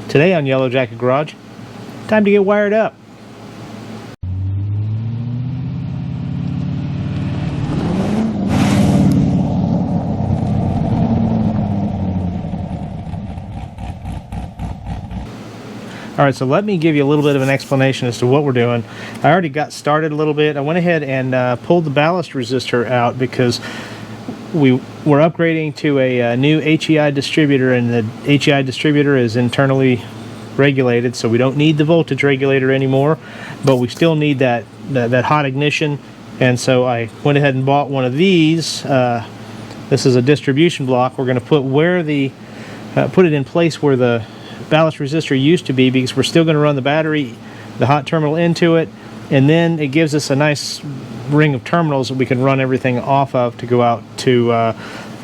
Today on Yellow Jacket Garage, time to get wired up. Alright, so let me give you a little bit of an explanation as to what we're doing. I already got started a little bit. I went ahead and pulled the ballast resistor out because we're upgrading to a new HEI distributor, and the HEI distributor is internally regulated, so we don't need the voltage regulator anymore, but we still need that hot ignition. And so I went ahead and bought one of these. This is a distribution block. We're going to put it in place where the ballast resistor used to be, because we're still going to run the battery, the hot terminal into it, and then it gives us a nice ring of terminals that we can run everything off of to go out to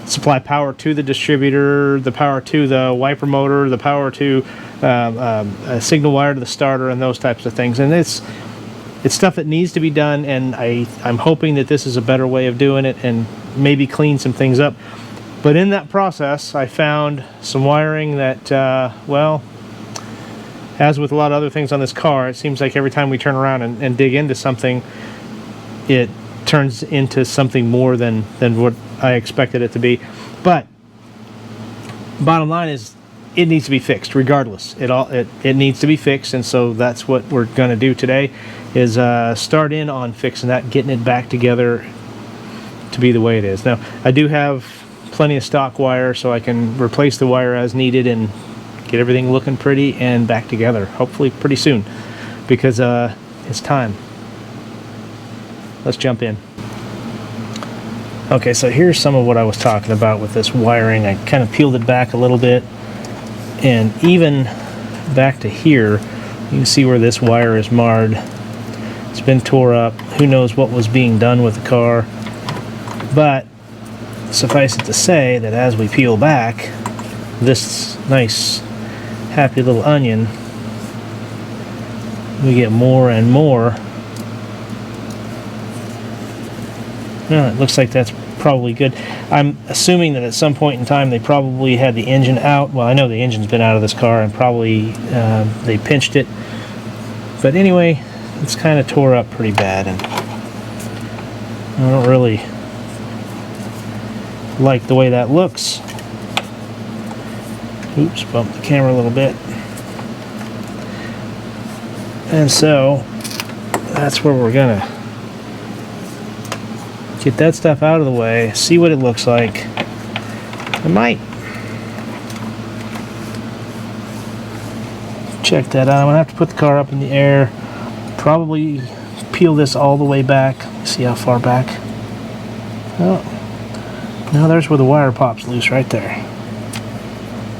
supply power to the distributor, the power to the wiper motor, the power to a signal wire to the starter, and those types of things. And it's stuff that needs to be done, and I'm hoping that this is a better way of doing it and maybe clean some things up. But in that process, I found some wiring that, well, as with a lot of other things on this car, it seems like every time we turn around and dig into something, it turns into something more than what I expected it to be. But bottom line is, it needs to be fixed regardless. It needs to be fixed, and so that's what we're going to do today, is start in on fixing that, getting it back together to be the way it is. Now, I do have plenty of stock wire, so I can replace the wire as needed and get everything looking pretty and back together, hopefully pretty soon, because it's time. Let's jump in. Okay, so here's some of what I was talking about with this wiring. I kind of peeled it back a little bit, and even back to here, you can see where this wire is marred. It's been tore up. Who knows what was being done with the car, but suffice it to say that as we peel back this nice happy little onion, we get more and more. Well, it looks like that's probably good. I'm assuming that at some point in time they probably had the engine out. Well, I know the engine's been out of this car, and probably they pinched it. But anyway, it's kind of tore up pretty bad, and I don't really like the way that looks. Oops, bumped the camera a little bit. And so that's where we're gonna get that stuff out of the way, see what it looks like. I might check that out. I'm gonna have to put the car up in the air, probably peel this all the way back. See how far back. Oh, now there's where the wire pops loose right there.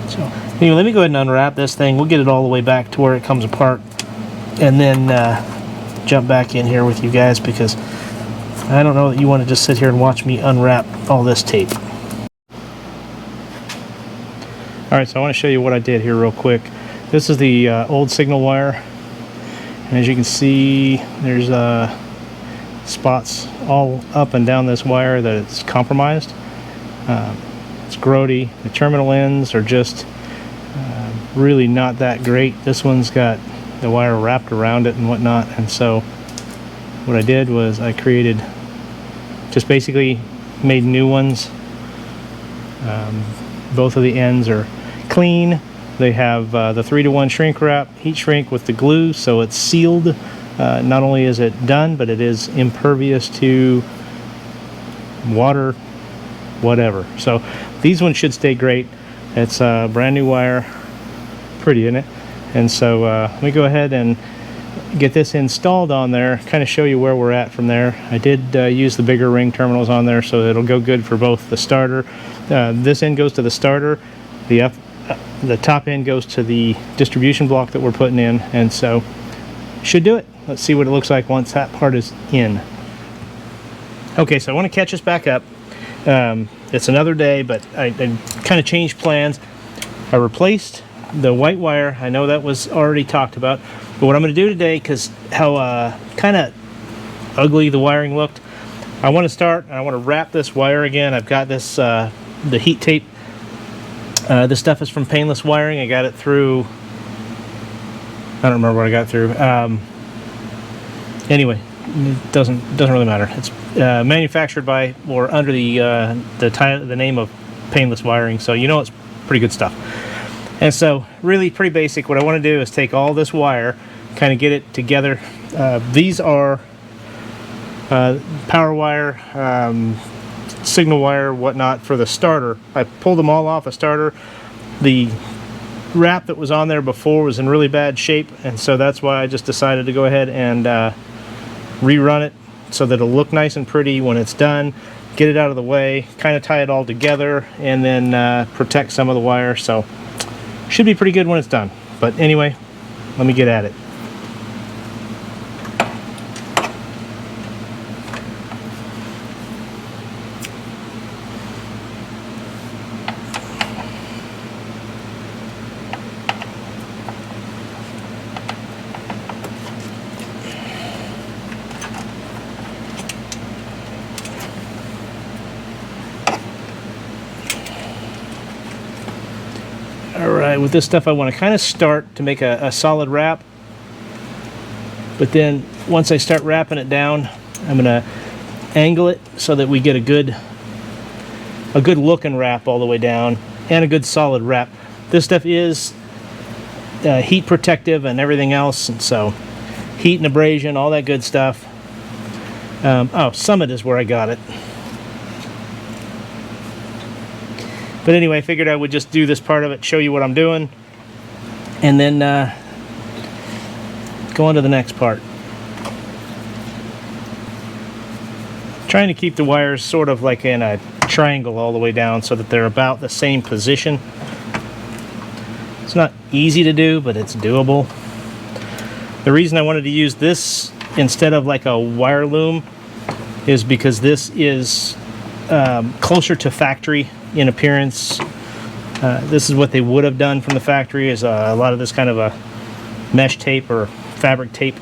So anyway, let me go ahead and unwrap this thing. We'll get it all the way back to where it comes apart, and then jump back in here with you guys, because I don't know that you want to just sit here and watch me unwrap all this tape. Alright, so I want to show you what I did here real quick. This is the old signal wire, and as you can see, there's spots all up and down this wire that it's compromised. It's grody. The terminal ends are just really not that great. This one's got the wire wrapped around it and whatnot, and so what I did was I created, just basically made new ones. Both of the ends are clean. They have the 3-to-1 shrink wrap, heat shrink with the glue, so it's sealed. Not only is it done, but it is impervious to water, whatever. So these ones should stay great. It's a brand new wire. Pretty, isn't it? And so let me go ahead and get this installed on there, kind of show you where we're at from there. I did use the bigger ring terminals on there, so it'll go good for both the starter. This end goes to the starter. The top end goes to the distribution block that we're putting in, and so should do it. Let's see what it looks like once that part is in. Okay, so I want to catch us back up. It's another day, but I kind of changed plans. I replaced the white wire. I know that was already talked about, but what I'm going to do today, because how kind of ugly the wiring looked, I want to wrap this wire again. I've got this the heat tape. This stuff is from Painless Wiring. I got it through I don't remember what I got through. Anyway, it doesn't really matter. It's manufactured by or under the name of Painless Wiring, so you know it's pretty good stuff. And so, really pretty basic. What I want to do is take all this wire, kind of get it together. These are power wire, signal wire, whatnot for the starter. I pulled them all off a starter. The wrap that was on there before was in really bad shape, and so that's why I just decided to go ahead and rerun it so that it'll look nice and pretty when it's done. Get it out of the way, kind of tie it all together, and then protect some of the wire. So should be pretty good when it's done. But anyway, let me get at it. Alright, with this stuff I want to kind of start to make a solid wrap, but then once I start wrapping it down, I'm going to angle it so that we get a good looking wrap all the way down and a good solid wrap. This stuff is heat protective and everything else, and so heat and abrasion, all that good stuff. Oh, Summit is where I got it. But anyway, I figured I would just do this part of it, show you what I'm doing, and then go on to the next part. Trying to keep the wires sort of like in a triangle all the way down so that they're about the same position. It's not easy to do, but it's doable. The reason I wanted to use this instead of like a wire loom is because this is closer to factory in appearance. This is what they would have done from the factory, is a lot of this kind of a mesh tape or fabric tape.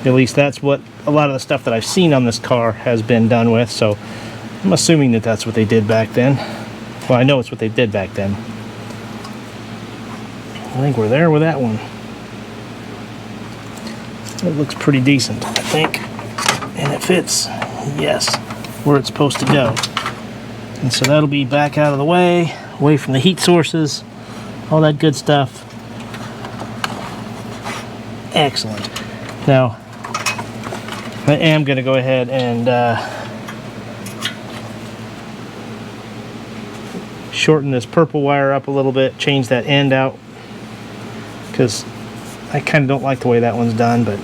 At least that's what a lot of the stuff that I've seen on this car has been done with, so I'm assuming that that's what they did back then. Well, I know it's what they did back then. I think we're there with that one. It looks pretty decent, I think. And it fits, yes, where it's supposed to go. And so that'll be back out of the way, away from the heat sources, all that good stuff. Excellent. Now, I am going to go ahead and shorten this purple wire up a little bit, change that end out, because I kind of don't like the way that one's done, but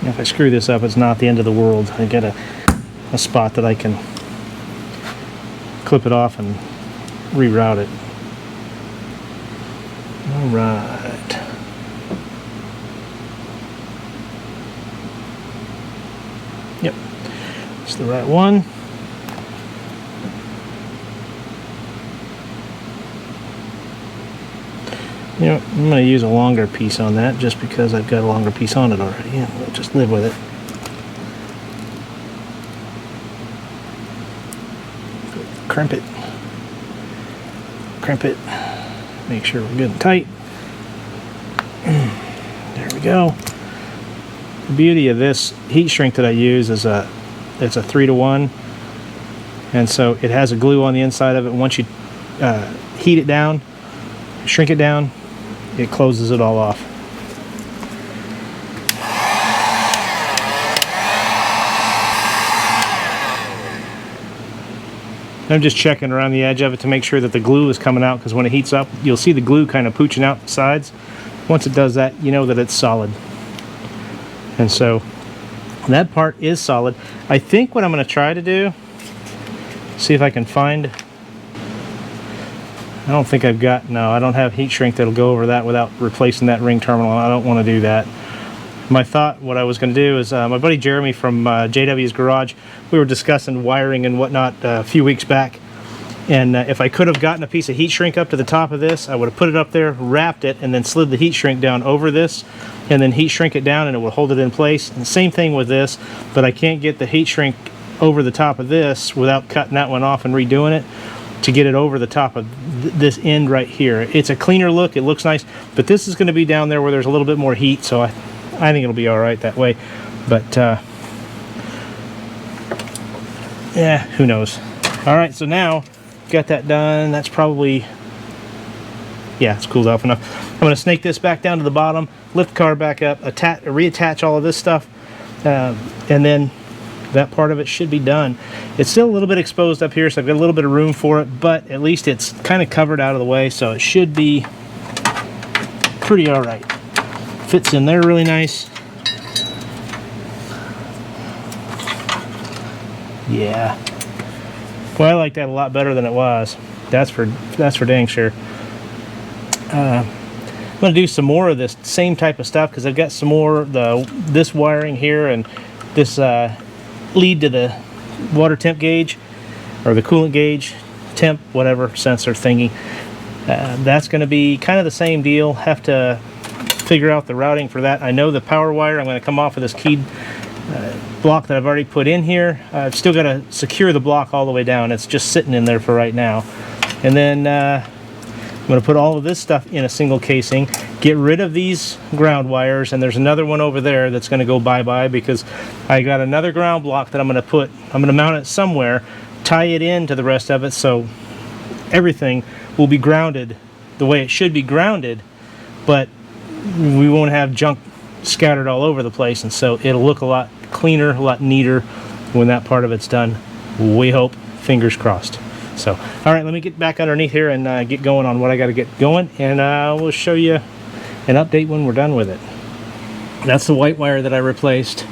if I screw this up, it's not the end of the world. I get a spot that I can clip it off and reroute it. Alright. Yep, it's the right one. You know, I'm going to use a longer piece on that just because I've got a longer piece on it already. Yeah, we'll just live with it. Crimp it. Crimp it. Make sure we're good and tight. There we go. The beauty of this heat shrink that I use is it's a 3-to-1, and so it has a glue on the inside of it. Once you heat it down, shrink it down, it closes it all off. I'm just checking around the edge of it to make sure that the glue is coming out, because when it heats up, you'll see the glue kind of pooching out the sides. Once it does that, you know that it's solid. And so that part is solid. I think what I'm going to try to do, see if I can find, I don't think I've got, no, I don't have heat shrink that'll go over that without replacing that ring terminal. I don't want to do that. My thought, what I was going to do is, my buddy Jeremy from JW's Garage, we were discussing wiring and whatnot a few weeks back, and if I could have gotten a piece of heat shrink up to the top of this, I would have put it up there, wrapped it, and then slid the heat shrink down over this, and then heat shrink it down, and it would hold it in place. And same thing with this, but I can't get the heat shrink over the top of this without cutting that one off and redoing it. to get it over the top of this end right here. It's a cleaner look, it looks nice, but this is going to be down there where there's a little bit more heat, so I think it'll be all right that way. But yeah, who knows. All right, so now got that done. That's probably, yeah, it's cooled off enough. I'm going to snake this back down to the bottom, lift the car back up, reattach all of this stuff, and then that part of it should be done. It's still a little bit exposed up here, so I've got a little bit of room for it, but at least it's kind of covered out of the way, so it should be pretty all right. Fits in there really nice. Yeah. Well, I like that a lot better than it was. That's for dang sure. I'm going to do some more of this same type of stuff because I've got some more this wiring here and this lead to the water temp gauge or the coolant gauge, temp, whatever sensor thingy. That's going to be kind of the same deal. Have to figure out the routing for that. I know the power wire, I'm going to come off of this keyed block that I've already put in here. I've still got to secure the block all the way down. It's just sitting in there for right now. And then I'm going to put all of this stuff in a single casing, get rid of these ground wires, and there's another one over there that's going to go bye-bye because I got another ground block that I'm going to mount it somewhere, tie it into the rest of it, so everything will be grounded the way it should be grounded, but we won't have junk scattered all over the place, and so it'll look a lot cleaner, a lot neater when that part of it's done. We hope, fingers crossed. So, all right, let me get back underneath here and get going on what I got to get going, and we'll show you an update when we're done with it. That's the white wire that I replaced.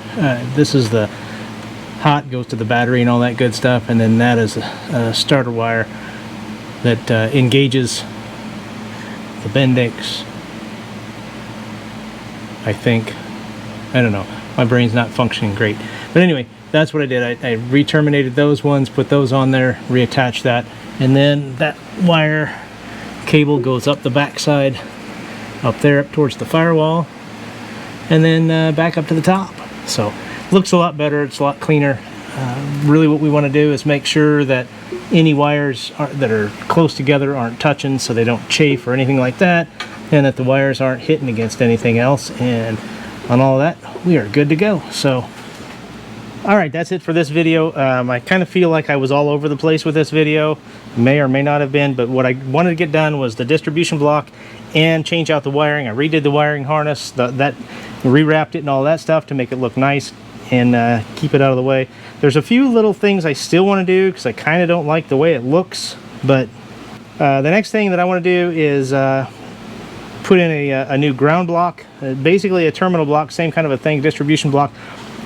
This is the hot, goes to the battery and all that good stuff, and then that is a starter wire that engages the Bendix, I think. I don't know. My brain's not functioning great. But anyway, that's what I did. I re-terminated those ones, put those on there, reattached that, and then that wire cable goes up the back side, up there, up towards the firewall, and then back up to the top. So, looks a lot better, it's a lot cleaner. Really what we want to do is make sure that any wires that are close together aren't touching, so they don't chafe or anything like that, and that the wires aren't hitting against anything else, and on all of that, we are good to go. So, alright, that's it for this video. I kind of feel like I was all over the place with this video. May or may not have been, but what I wanted to get done was the distribution block and change out the wiring. I redid the wiring harness, rewrapped it and all that stuff to make it look nice and keep it out of the way. There's a few little things I still want to do because I kind of don't like the way it looks, but the next thing that I want to do is put in a new ground block, basically a terminal block, same kind of a thing, distribution block.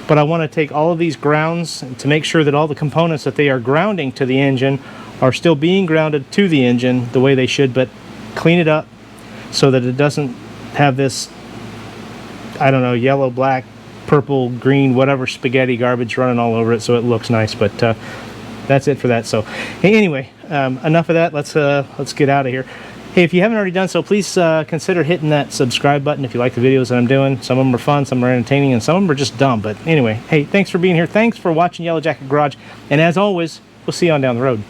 But I want to take all of these grounds to make sure that all the components that they are grounding to the engine are still being grounded to the engine the way they should, but clean it up so that it doesn't have this, I don't know, yellow, black, purple, green, whatever spaghetti garbage running all over it, so it looks nice. But that's it for that. So anyway, enough of that. Let's get out of here. Hey, if you haven't already done so, please consider hitting that subscribe button if you like the videos that I'm doing. Some of them are fun, some are entertaining, and some of them are just dumb. But anyway, hey, thanks for being here. Thanks for watching Yellow Jacket Garage. And as always, we'll see you on down the road.